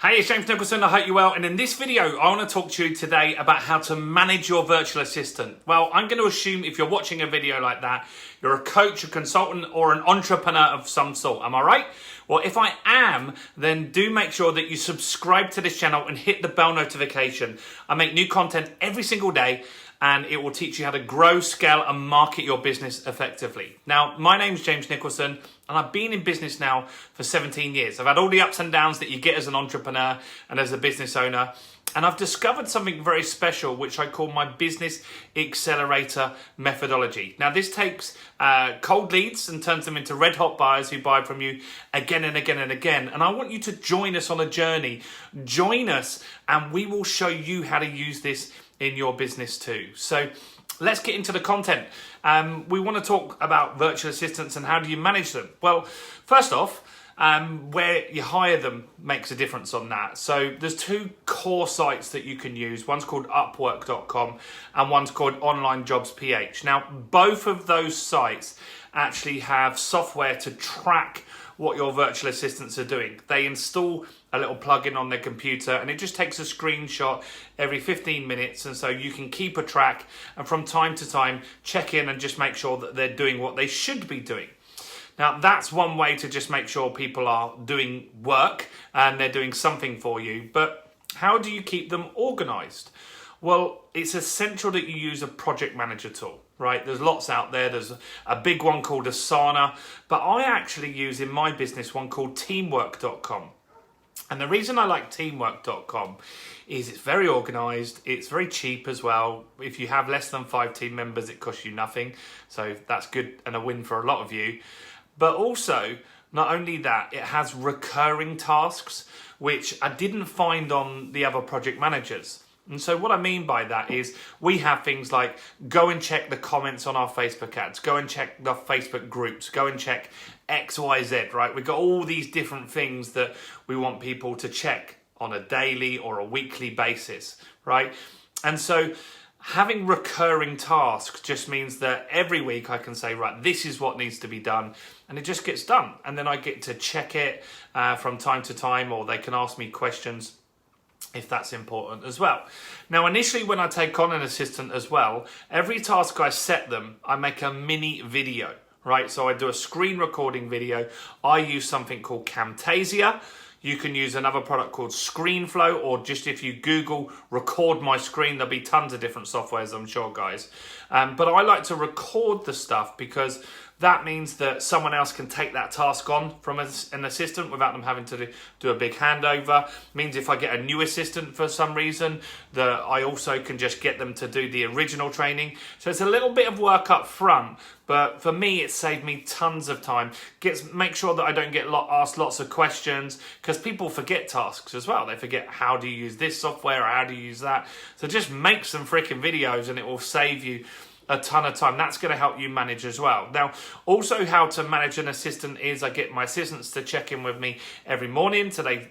Hey, it's James Nicholson. I hope you're well. And in this video, I want to talk to you today about how to manage your virtual assistant. Well, I'm going to assume if you're watching a video like that, you're a coach, a consultant, or an entrepreneur of some sort. Am I right? Well, if I am, then do make sure that you subscribe to this channel and hit the bell notification. I make new content every single day, and it will teach you how to grow, scale, and market your business effectively. Now, my name's James Nicholson, and I've been in business now for 17 years. I've had all the ups and downs that you get as an entrepreneur and as a business owner. And I've discovered something very special, which I call my business accelerator methodology. Now, this takes cold leads and turns them into red hot buyers who buy from you again and again and again. And I want you to join us on a journey. Join us, and we will show you how to use this in your business too. So let's get into the content. We want to talk about virtual assistants and how do you manage them. Well, first off, where you hire them makes a difference on that. So there's two core sites that you can use. One's called Upwork.com and one's called Online Jobs PH. Now, both of those sites actually have software to track what your virtual assistants are doing. They install a little plugin on their computer and it just takes a screenshot every 15 minutes, and so you can keep a track and from time to time check in and just make sure that they're doing what they should be doing. Now, that's one way to just make sure people are doing work and they're doing something for you. But how do you keep them organized? Well, it's essential that you use a project manager tool, right? There's lots out there. There's a big one called Asana, but I actually use in my business one called Teamwork.com. And the reason I like Teamwork.com is it's very organized, it's very cheap as well. If you have less than 5 team members, it costs you nothing. So that's good and a win for a lot of you. But also, not only that, it has recurring tasks, which I didn't find on the other project managers. And so what I mean by that is we have things like go and check the comments on our Facebook ads, go and check the Facebook groups, go and check XYZ, right? We've got all these different things that we want people to check on a daily or a weekly basis, right? And so having recurring tasks just means that every week I can say, right, this is what needs to be done, and it just gets done. And then I get to check it from time to time, or they can ask me questions if that's important as well. Now, initially when I take on an assistant as well, every task I set them, I make a mini video, right? So I do a screen recording video. I use something called Camtasia. You can use another product called ScreenFlow, or just if you Google record my screen, there'll be tons of different softwares, I'm sure, guys. But I like to record the stuff because that means that someone else can take that task on from an assistant without them having to do a big handover. Means if I get a new assistant for some reason, that I also can just get them to do the original training. So it's a little bit of work up front, but for me, it saved me tons of time. Make sure that I don't get asked lots of questions, because people forget tasks as well. They forget how do you use this software or how do you use that. So just make some freaking videos and it will save you a ton of time. That's going to help you manage as well. Now, also how to manage an assistant is I get my assistants to check in with me every morning. So they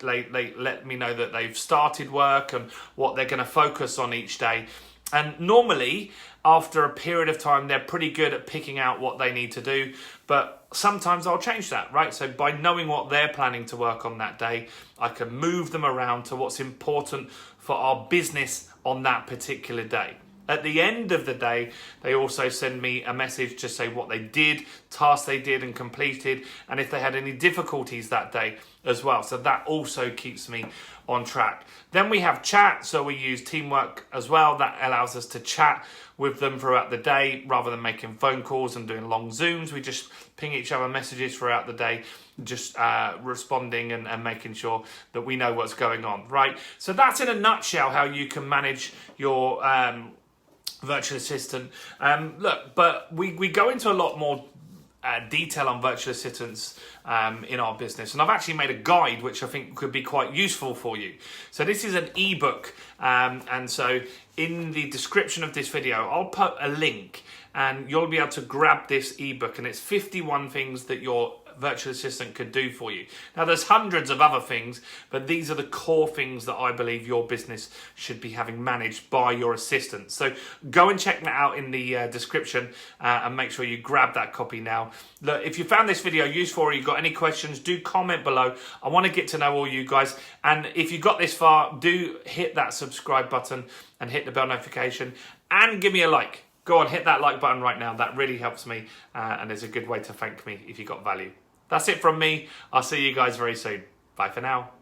let me know that they've started work and what they're going to focus on each day. And normally, after a period of time, they're pretty good at picking out what they need to do. But sometimes I'll change that, right? So by knowing what they're planning to work on that day, I can move them around to what's important for our business on that particular day. At the end of the day, they also send me a message to say what they did, tasks they did and completed, and if they had any difficulties that day as well. So that also keeps me on track. Then we have chat, so we use Teamwork as well. That allows us to chat with them throughout the day rather than making phone calls and doing long Zooms. We just ping each other messages throughout the day, just responding and making sure that we know what's going on, right? So that's in a nutshell how you can manage your virtual assistant. Look, but we go into a lot more detail on virtual assistants in our business, and I've actually made a guide which I think could be quite useful for you. So this is an ebook, and so in the description of this video I'll put a link and you'll be able to grab this ebook, and it's 51 things that your virtual assistant could do for you. Now, there's hundreds of other things, but these are the core things that I believe your business should be having managed by your assistant. So go and check that out in the description and make sure you grab that copy now. Look, if you found this video useful or you've got any questions, do comment below. I want to get to know all you guys. And if you got this far, do hit that subscribe button and hit the bell notification and give me a like. Go on, hit that like button right now. That really helps me and is a good way to thank me if you got value. That's it from me. I'll see you guys very soon. Bye for now.